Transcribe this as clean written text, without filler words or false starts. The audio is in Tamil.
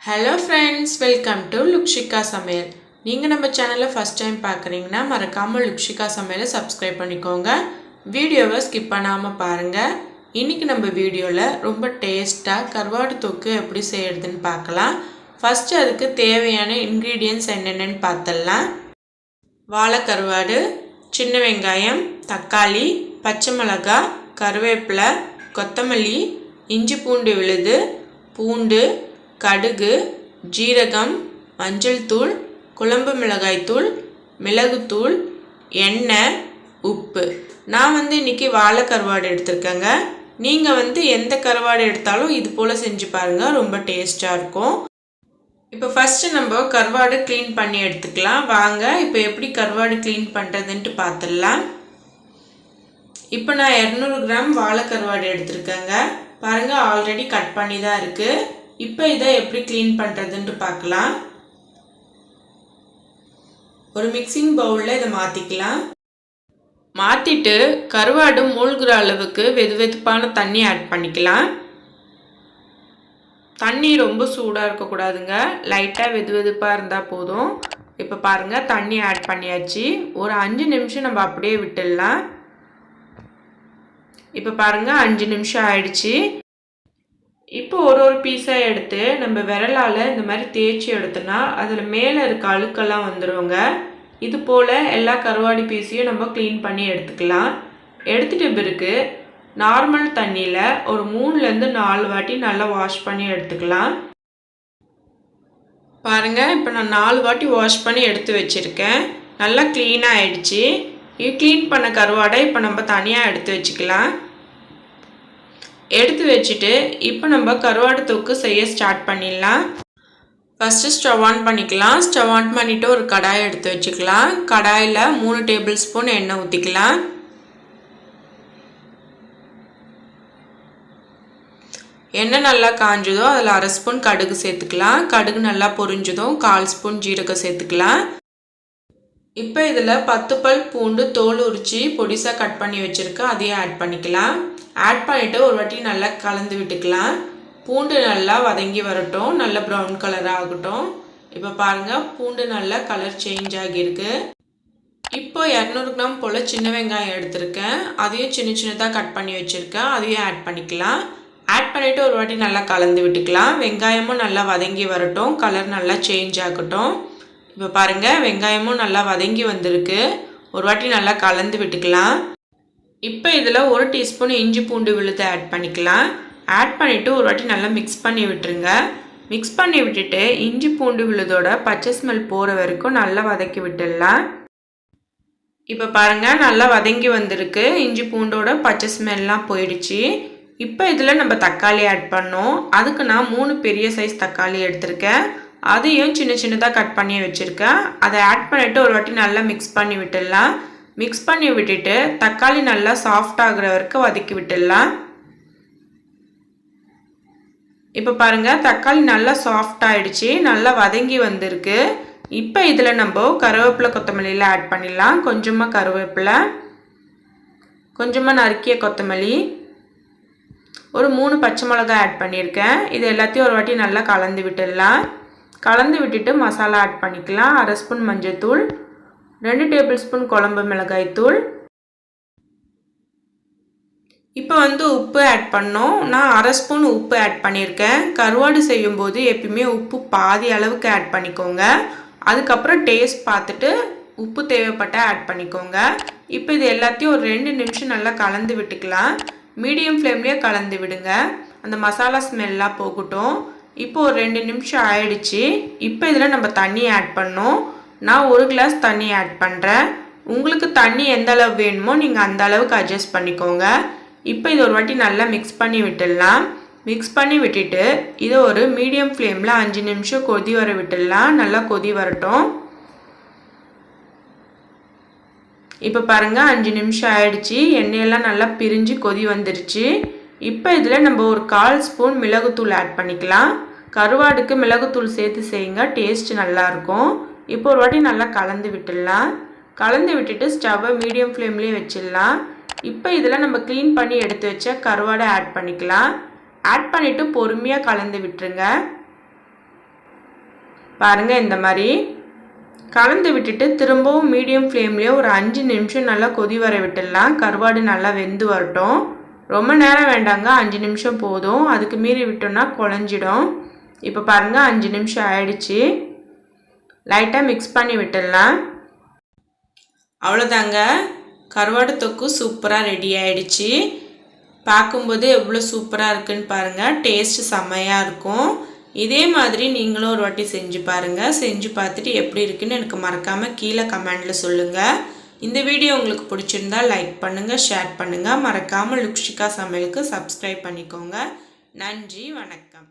Hello friends, welcome to Lukshiga Samayal. நீங்க நம்ம சேனலை ஃபர்ஸ்ட் டைம் பார்க்கறீங்கன்னா மறக்காம Lukshiga Samayal சப்ஸ்கிரைப் பண்ணிக்கோங்க. வீடியோவை ஸ்கிப் பண்ணாம பாருங்க. இன்னைக்கு நம்ம வீடியோல ரொம்ப டேஸ்டா கருவாடு தொக்கு எப்படி செய்யறதுன்னு பார்க்கலாம். ஃபர்ஸ்ட் அதுக்கு தேவையான இன்கிரிடியன்ட்ஸ் என்னென்னன்னு பார்த்தலாம். வாழை கருவாடு, சின்ன வெங்காயம், தக்காளி, பச்சை மிளகாய், கருவேப்பிலை, கொத்தமல்லி, இஞ்சி பூண்டு விழுது, பூண்டு, கடுகு, ஜீரகம், மஞ்சள் தூள், குழம்பு மிளகாய் தூள், மிளகுத்தூள், எண்ணெய், உப்பு. நான் இன்னைக்கு வாழை கருவாடு எடுத்துருக்கேங்க. நீங்கள் எந்த கருவாடு எடுத்தாலும் இது போல் செஞ்சு பாருங்கள், ரொம்ப டேஸ்ட்டாக இருக்கும். இப்போ ஃபஸ்ட்டு நம்ம கருவாடு க்ளீன் பண்ணி எடுத்துக்கலாம். வாங்க இப்போ எப்படி கருவாடு க்ளீன் பண்ணுறதுன்ட்டு பார்த்துடலாம். இப்போ நான் 200 கிராம் வாழை கருவாடு எடுத்துருக்கேங்க. பாருங்கள், ஆல்ரெடி கட் பண்ணி தான் இருக்குது. இப்போ இதை எப்படி க்ளீன் பண்ணுறதுன்ட்டு பார்க்கலாம். ஒரு மிக்சிங் பவுலில் இதை மாற்றிக்கலாம். மாற்றிட்டு கருவாடு மூழ்கிற அளவுக்கு வெதுவெதுப்பான தண்ணி ஆட் பண்ணிக்கலாம். தண்ணி ரொம்ப சூடாக இருக்கக்கூடாதுங்க, லைட்டாக வெதுவெதுப்பாக இருந்தால் போதும். இப்போ பாருங்கள், தண்ணி ஆட் பண்ணியாச்சு. ஒரு 5 நிமிஷம் நம்ம அப்படியே விட்டுடலாம். இப்போ பாருங்கள், 5 நிமிஷம் ஆயிடுச்சு. இப்போ ஒரு பீஸாக எடுத்து நம்ம விரலால் இந்த மாதிரி தேய்ச்சி எடுத்தோன்னா அதில் மேலே இருக்க அழுக்கெல்லாம் வந்துடுவோங்க. இது போல் எல்லா கருவாடு பீஸையும் நம்ம க்ளீன் பண்ணி எடுத்துக்கலாம். எடுத்துகிட்ட பிறகு நார்மல் தண்ணியில் ஒரு 3லேருந்து 4 வாட்டி நல்லா வாஷ் பண்ணி எடுத்துக்கலாம். பாருங்கள், இப்போ நான் 4 வாட்டி வாஷ் பண்ணி எடுத்து வச்சுருக்கேன். நல்லா க்ளீனாக ஆயிடுச்சு. க்ளீன் பண்ண கருவாடை இப்போ நம்ம தனியாக எடுத்து வச்சுக்கலாம். எடுத்து வச்சுட்டு இப்போ நம்ம கருவாடு தொக்கு செய்ய ஸ்டார்ட் பண்ணிடலாம். ஃபஸ்ட்டு ஸ்டவ் ஆன் பண்ணிக்கலாம். ஸ்டவ் ஆன் பண்ணிவிட்டு ஒரு கடாயை எடுத்து வச்சுக்கலாம். கடாயில் 3 டேபிள் ஸ்பூன் எண்ணெய் ஊற்றிக்கலாம். எண்ணெய் நல்லா காஞ்சதோ அதில் 1/2 ஸ்பூன் கடுகு சேர்த்துக்கலாம். கடுகு நல்லா பொரிஞ்சதும் 1/4 ஸ்பூன் ஜீரகம் சேர்த்துக்கலாம். இப்போ இதில் 10 பல் பூண்டு தோல் உரித்து பொடிசாக கட் பண்ணி வச்சுருக்கேன், அதையும் ஆட் பண்ணிக்கலாம். ஆட் பண்ணிவிட்டு ஒரு வாட்டி நல்லா கலந்து விட்டுக்கலாம். பூண்டு நல்லா வதங்கி வரட்டும், நல்ல ப்ரௌன் கலராக ஆகட்டும். இப்போ பாருங்கள், பூண்டு நல்லா கலர் சேஞ்ச் ஆகியிருக்கு. இப்போ 200 கிராம் போல் சின்ன வெங்காயம் எடுத்திருக்கேன், அதையும் சின்ன சின்னதாக கட் பண்ணி வச்சுருக்கேன், அதையும் ஆட் பண்ணிக்கலாம். ஆட் பண்ணிவிட்டு ஒரு வாட்டி நல்லா கலந்து விட்டுக்கலாம். வெங்காயமும் நல்லா வதங்கி வரட்டும், கலர் நல்லா சேஞ்ச் ஆகட்டும். இப்போ பாருங்கள், வெங்காயமும் நல்லா வதங்கி வந்திருக்கு. ஒரு வாட்டி நல்லா கலந்து விட்டுக்கலாம். இப்போ இதில் 1 டீஸ்பூன் இஞ்சி பூண்டு விழுது ஆட் பண்ணிக்கலாம். ஆட் பண்ணிவிட்டு ஒரு வாட்டி நல்லா மிக்ஸ் பண்ணி விட்டுருங்க. மிக்ஸ் பண்ணி விட்டுட்டு இஞ்சி பூண்டு விழுதோட பச்சை ஸ்மெல் போகிற வரைக்கும் நல்லா வதக்கி விட்டுடலாம். இப்போ பாருங்கள், நல்லா வதங்கி வந்திருக்கு. இஞ்சி பூண்டோட பச்சை ஸ்மெல்லாம் போயிடுச்சு. இப்போ இதில் நம்ம தக்காளி ஆட் பண்ணோம். அதுக்கு நான் 3 பெரிய சைஸ் தக்காளி எடுத்திருக்கேன், அதையும் சின்ன சின்னதாக கட் பண்ணி வச்சுருக்கேன். அதை ஆட் பண்ணிவிட்டு ஒரு வாட்டி நல்லா மிக்ஸ் பண்ணி விட்டுடலாம். மிக்ஸ் பண்ணி விட்டுட்டு தக்காளி நல்லா சாஃப்ட் ஆகிற வரைக்கும் வதக்கி விட்டுடலாம். இப்போ பாருங்கள், தக்காளி நல்லா சாஃப்ட் ஆகிடுச்சு, நல்லா வதங்கி வந்திருக்கு. இப்போ இதில் நம்ம கருவேப்பிலை கொத்தமல்லியில் ஆட் பண்ணிடலாம். கொஞ்சமாக கருவேப்பிலை, கொஞ்சமாக நறுக்கிய கொத்தமல்லி, ஒரு 3 பச்சை மிளகாய் ஆட் பண்ணியிருக்கேன். இது எல்லாத்தையும் ஒரு வாட்டி நல்லா கலந்து விட்டுடலாம். கலந்து விட்டுட்டு மசாலா ஆட் பண்ணிக்கலாம். 1/2 ஸ்பூன் மஞ்சள் தூள், 2 டேபிள் ஸ்பூன் குழம்பு மிளகாய் தூள். இப்போ உப்பு ஆட் பண்ணோம். நான் 1/2 ஸ்பூன் உப்பு ஆட் பண்ணியிருக்கேன். கருவாடு செய்யும்போது எப்பயுமே உப்பு பாதி அளவுக்கு ஆட் பண்ணிக்கோங்க. அதுக்கப்புறம் டேஸ்ட் பார்த்துட்டு உப்பு தேவைப்பட்டால் ஆட் பண்ணிக்கோங்க. இப்போ இது எல்லாத்தையும் ஒரு 2 நிமிஷம் நல்லா கலந்து விட்டுக்கலாம். மீடியம் ஃப்ளேம்லேயே கலந்து விடுங்க, அந்த மசாலா ஸ்மெல்லாம் போகட்டும். இப்போ ஒரு 2 நிமிஷம் ஆயிடுச்சு. இப்போ இதில் நம்ம தண்ணி ஆட் பண்ணோம். நான் 1 கிளாஸ் தண்ணி ஆட் பண்ணுறேன். உங்களுக்கு தண்ணி எந்த அளவு வேணுமோ நீங்கள் அந்த அளவுக்கு அட்ஜஸ்ட் பண்ணிக்கோங்க. இப்போ இது ஒரு வாட்டி நல்லா மிக்ஸ் பண்ணி விட்டுடலாம். மிக்ஸ் பண்ணி விட்டுட்டு இதை ஒரு மீடியம் ஃப்ளேமில் 5 நிமிஷம் கொதி வர விட்டுடலாம். நல்லா கொதி வரட்டும். இப்போ பாருங்கள், 5 நிமிஷம் ஆயிடுச்சு. எண்ணெயெல்லாம் நல்லா பிரிஞ்சு கொதி வந்துருச்சு. இப்போ இதில் நம்ம ஒரு 1/4 ஸ்பூன் மிளகுத்தூள் ஆட் பண்ணிக்கலாம். கருவாடுக்கு மிளகுத்தூள் சேர்த்து செய்யுங்க, டேஸ்ட் நல்லாயிருக்கும். இப்போ ஒரு வாட்டி நல்லா கலந்து விட்டுடலாம். கலந்து விட்டுட்டு ஸ்டவ்வை மீடியம் ஃப்ளேம்லேயே வச்சிடலாம். இப்போ இதில் நம்ம க்ளீன் பண்ணி எடுத்து வச்ச கருவாடை ஆட் பண்ணிக்கலாம். ஆட் பண்ணிவிட்டு பொறுமையாக கலந்து விட்டுருங்க. பாருங்கள் இந்த மாதிரி கலந்து விட்டுட்டு திரும்பவும் மீடியம் ஃப்ளேம்லேயே ஒரு 5 நிமிஷம் நல்லா கொதி வர விட்டுடலாம். கருவாடு நல்லா வெந்து வரட்டும். ரொம்ப நேரம் வேண்டாங்க, 5 நிமிஷம் போதும். அதுக்கு மீறி விட்டோம்னா குழஞ்சிடும். இப்போ பாருங்கள் 5 நிமிஷம் ஆயிடுச்சு. லைட்டாக மிக்ஸ் பண்ணி விட்டுடலாம். அவ்வளோதாங்க, கருவாடு தொக்கு சூப்பராக ரெடி ஆயிடுச்சு. பார்க்கும்போது எவ்வளோ சூப்பராக இருக்குன்னு பாருங்கள். டேஸ்ட் செம்மையாக இருக்கும். இதே மாதிரி நீங்களும் ஒரு வாட்டி செஞ்சு பாருங்கள். செஞ்சு பார்த்துட்டு எப்படி இருக்குன்னு எனக்கு மறக்காமல் கீழே கமெண்டில் சொல்லுங்கள். இந்த வீடியோ உங்களுக்கு பிடிச்சிருந்தா லைக் பண்ணுங்கள், ஷேர் பண்ணுங்கள். மறக்காமல் லுக்ஷிகா சமையலுக்கு சப்ஸ்கிரைப் பண்ணிக்கோங்க. நன்றி, வணக்கம்.